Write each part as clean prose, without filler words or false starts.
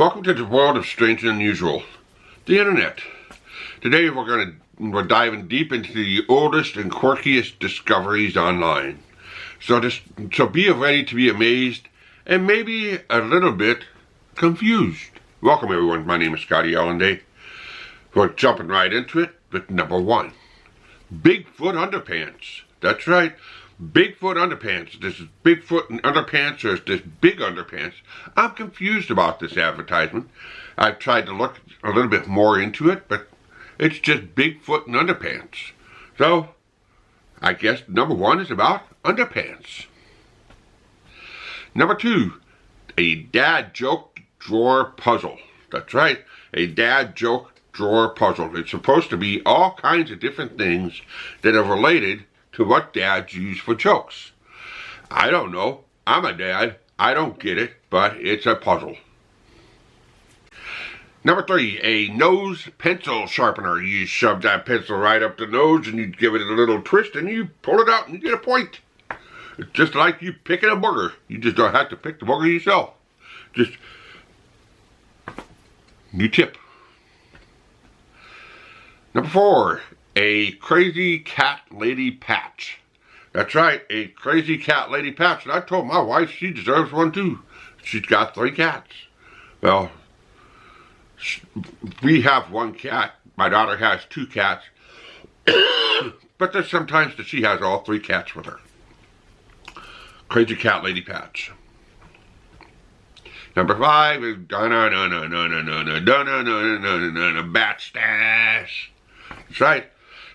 Welcome to the world of strange and unusual, the internet. Today we're diving deep into the oldest and quirkiest discoveries online. So be ready to be amazed and maybe a little bit confused. Welcome everyone, my name is ScottyAllenDay. We're jumping right into it with number 1. Bigfoot underpants. That's right. Bigfoot underpants. This is Bigfoot and underpants, or is this big underpants? I'm confused about this advertisement. I've tried to look a little bit more into it, but it's just Bigfoot and underpants. So, I guess number 1 is about underpants. Number 2, a dad joke drawer puzzle. That's right, a dad joke drawer puzzle. It's supposed to be all kinds of different things that are related to what dads use for jokes. I don't know. I'm a dad. I don't get it, but it's a puzzle. Number 3, a nose pencil sharpener. You shove that pencil right up the nose and you give it a little twist and you pull it out and you get a point. It's just like you picking a booger. You just don't have to pick the booger yourself. Just new tip. Number 4, a crazy cat lady patch. That's right, a crazy cat lady patch. And I told my wife she deserves one too. She's got 3 cats. Well, we have 1 cat. My daughter has 2 cats. But there's sometimes that she has all 3 cats with her. Crazy cat lady patch. Number 5 is bat stash. That's right.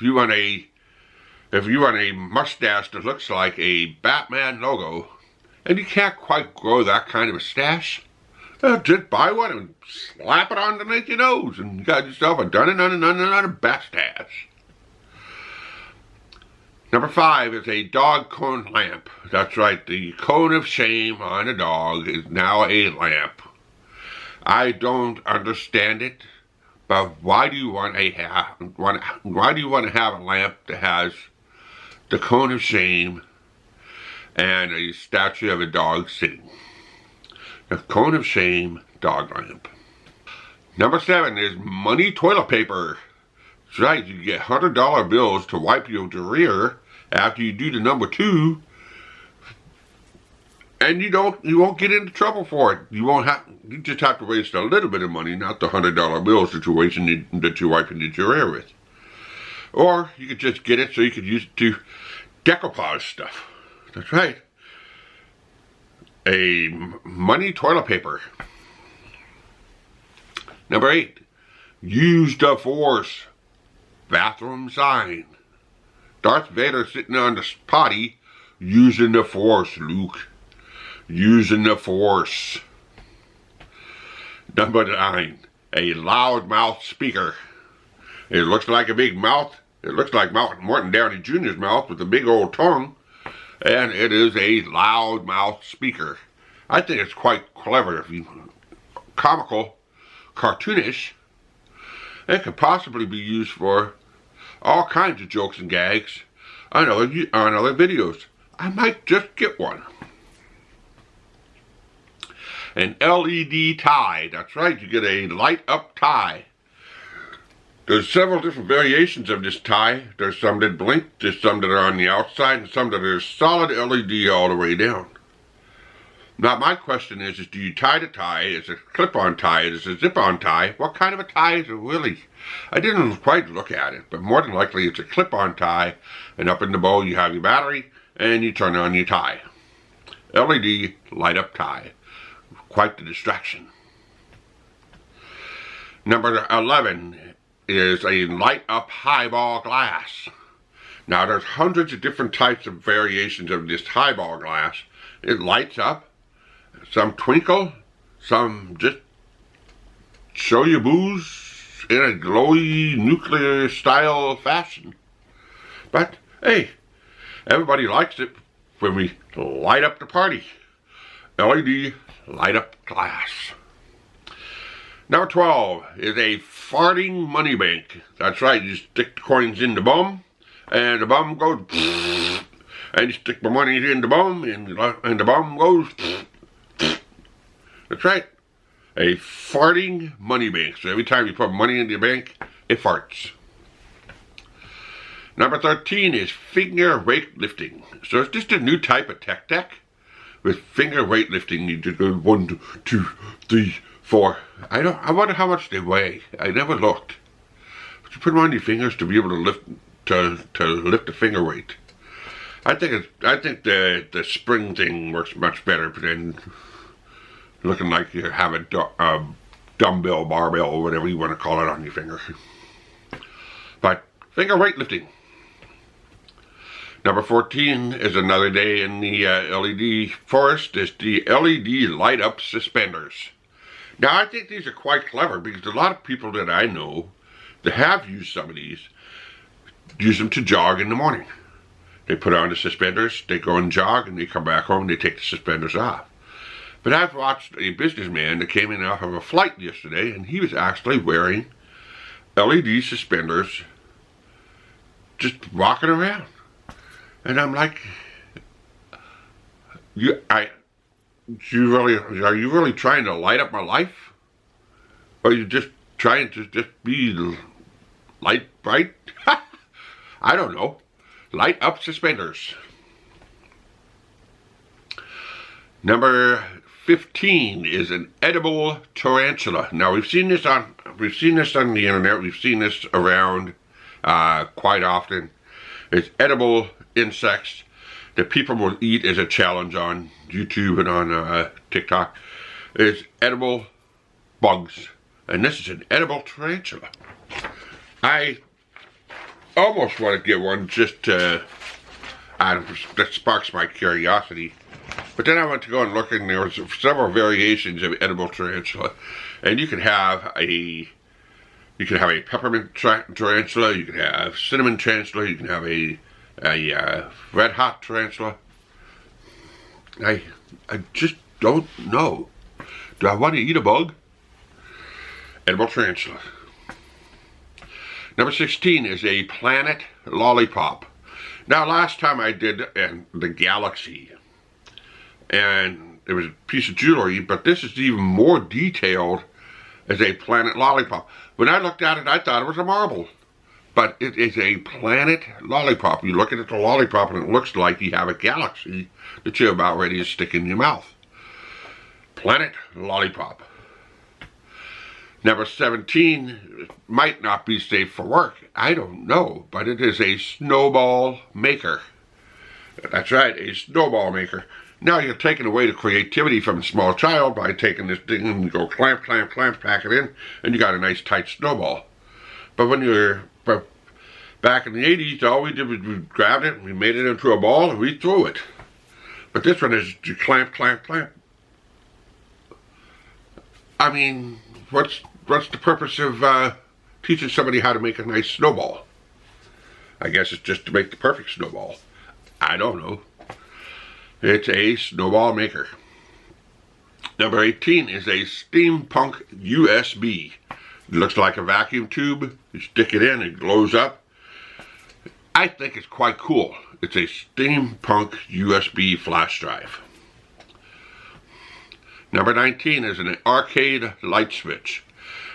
If you want a mustache that looks like a Batman logo, and you can't quite grow that kind of a stash, just buy one and slap it underneath your nose, and you got yourself a bat stash. Number 5 is a dog cone lamp. That's right, the cone of shame on a dog is now a lamp. I don't understand it. But why do you want to have a lamp that has the cone of shame and a statue of a dog sitting? The cone of shame dog lamp. Number 7 is money toilet paper. That's right, you get $100 bills to wipe your rear after you do the number 2. And you won't get into trouble for it. You just have to waste a little bit of money, not the $100 bills that you're wiping your hair with. Or you could just get it so you could use it to decoupage stuff. That's right. A money toilet paper. Number 8, use the force. Bathroom sign. Darth Vader sitting on the potty using the force, Luke. Using the force. Number 9, a loudmouth speaker. It looks like a big mouth. It looks like Martin Downey Jr.'s mouth with a big old tongue. And it is a loudmouth speaker. I think it's quite clever. Comical, cartoonish. It could possibly be used for all kinds of jokes and gags on other videos. I might just get one. An LED tie. That's right, you get a light up tie. There's several different variations of this tie. There's some that blink, there's some that are on the outside, and some that are solid LED all the way down. Now my question is do you tie the tie? Is it a clip-on tie? Is it a zip-on tie? What kind of a tie is it really? I didn't quite look at it, but more than likely it's a clip-on tie, and up in the bow you have your battery, and you turn on your tie. LED light up tie. Quite the distraction. Number 11 is a light up highball glass. Now there's hundreds of different types of variations of this highball glass. It lights up. Some twinkle. Some just show you booze in a glowy nuclear style fashion. But hey, everybody likes it when we light up the party. LED light up glass. Number 12 is a farting money bank. That's right, you stick the coins in the bum, and the bum goes, and you stick the money in the bum, and the bum goes. That's right. a farting money bank. So every time you put money into your bank, it farts. Number 13 is finger weightlifting. So it's just a new type of tech deck. With finger weightlifting, you do 1, 2, 3, 4. I wonder how much they weigh. I never looked. But you put them on your fingers to be able to lift lift a finger weight. I think the spring thing works much better than looking like you have a dumbbell, barbell, or whatever you want to call it on your finger. But finger weightlifting. Number 14 is another day in the LED forest. Is the LED light up suspenders. Now I think these are quite clever because a lot of people that I know that have used some of these use them to jog in the morning. They put on the suspenders, they go and jog, and they come back home and they take the suspenders off. But I've watched a businessman that came in off of a flight yesterday, and he was actually wearing LED suspenders just walking around. And I'm like, are you really trying to light up my life? Or are you just trying to just be light bright? I don't know. Light up suspenders. Number 15 is an edible tarantula. Now we've seen this on the internet. We've seen this around quite often. It's edible insects that people will eat as a challenge on YouTube and on TikTok. It's edible bugs, and this is an edible tarantula. I almost want to get one just to that sparks my curiosity. But then I went to go and look, and there was several variations of edible tarantula, and you can have a peppermint tarantula, you can have cinnamon tarantula, you can have a red hot tarantula. I just don't know. Do I want to eat a bug? Edible tarantula. Number 16 is a planet lollipop. Now last time I did the galaxy, and it was a piece of jewelry, but this is even more detailed as a planet lollipop. When I looked at it, I thought it was a marble. But it is a planet lollipop. You look at the lollipop and it looks like you have a galaxy that you're about ready to stick in your mouth. Planet lollipop. Number 17 might not be safe for work. I don't know, but it is a snowball maker. That's right, a snowball maker. Now you're taking away the creativity from a small child by taking this thing and you go clamp, clamp, clamp, pack it in, and you got a nice tight snowball. But back in the 80s, all we did was we grabbed it, and we made it into a ball, and we threw it. But this one is you clamp, clamp, clamp. I mean, what's the purpose of teaching somebody how to make a nice snowball? I guess it's just to make the perfect snowball. I don't know. It's a snowball maker. Number 18 is a steampunk USB. It looks like a vacuum tube. You stick it in, it glows up. I think it's quite cool. It's a steampunk USB flash drive. Number 19 is an arcade light switch.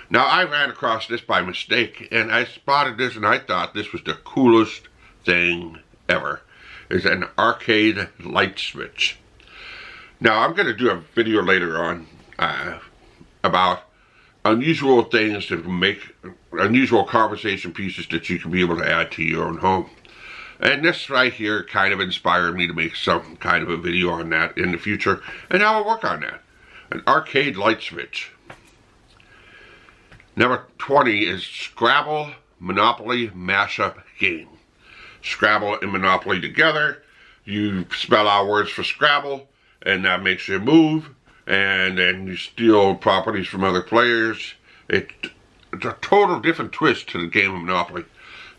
Now I ran across this by mistake, and I spotted this and I thought this was the coolest thing ever. It's an arcade light switch. Now I'm going to do a video later on about unusual things that make unusual conversation pieces that you can be able to add to your own home. And this right here kind of inspired me to make some kind of a video on that in the future, and I will work on that. An arcade light switch. Number 20 is Scrabble Monopoly mashup game. Scrabble and Monopoly together. You spell out words for Scrabble, and that makes you move, and then you steal properties from other players. It's a total different twist to the game of Monopoly.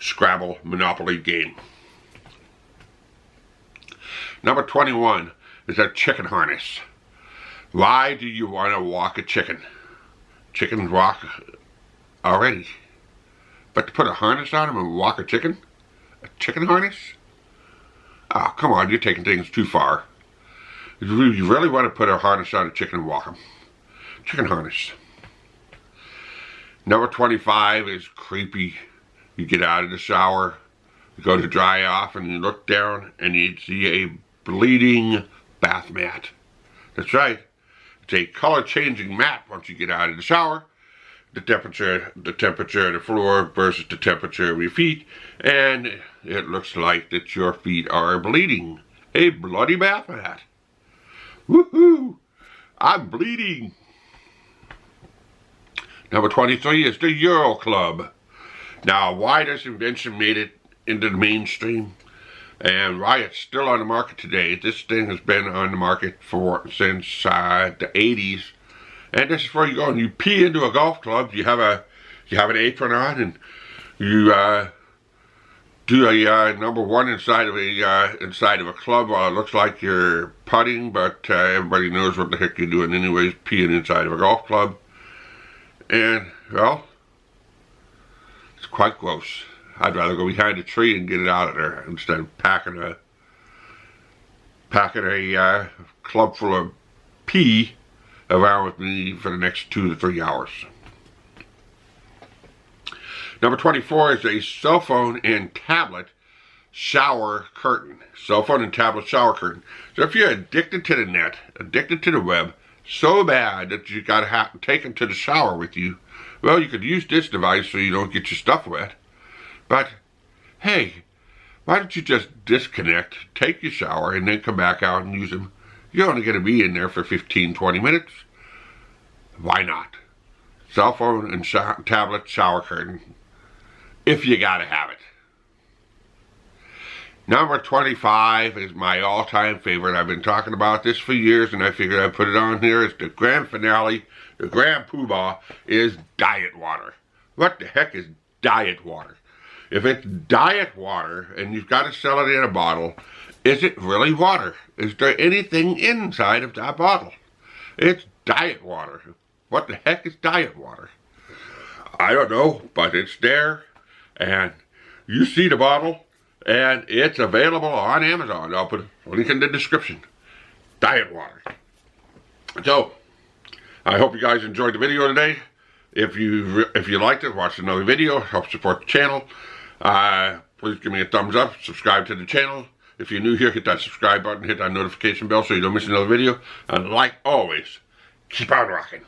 Scrabble Monopoly game. Number 21 is a chicken harness. Why do you want to walk a chicken? Chickens walk already. But to put a harness on them and walk a chicken? A chicken harness? Oh, come on, you're taking things too far. You really want to put a harness on a chicken and walk them. Chicken harness. Number 25 is creepy. You get out of the shower, you go to dry off, and you look down and you see a bleeding bath mat. That's right. It's a color-changing mat once you get out of the shower. The temperature of the floor versus the temperature of your feet, and it looks like that your feet are bleeding. A bloody bath mat. Woohoo! I'm bleeding. Number 23 is the Euro Club. Now, why this invention made it into the mainstream and why it's still on the market today. This thing has been on the market since the 80s. And this is where you go and you pee into a golf club. You have an apron on, and you do a number one inside of a club while it looks like you're putting, but everybody knows what the heck you're doing anyways, peeing inside of a golf club. And well, it's quite gross. I'd rather go behind a tree and get it out of there instead of packing a club full of pee around with me for the next 2 to 3 hours. Number 24 is a cell phone and tablet shower curtain. Cell phone and tablet shower curtain. So if you're addicted to the net, addicted to the web, so bad that you got to take it to the shower with you, well, you could use this device so you don't get your stuff wet. But, hey, why don't you just disconnect, take your shower, and then come back out and use them? You're only going to be in there for 15-20 minutes. Why not? Cell phone and tablet shower curtain, if you got to have it. Number 25 is my all-time favorite. I've been talking about this for years, and I figured I'd put it on here. It's the grand finale, the grand poobah, is diet water. What the heck is diet water? If it's diet water, and you've got to sell it in a bottle, is it really water? Is there anything inside of that bottle? It's diet water. What the heck is diet water? I don't know, but it's there, and you see the bottle, and it's available on Amazon. I'll put a link in the description. Diet water. So, I hope you guys enjoyed the video today. If you liked it, watch another video. Help support the channel. Please give me a thumbs up. Subscribe to the channel. If you're new here, hit that subscribe button, hit that notification bell so you don't miss another video. And like always, keep on rocking.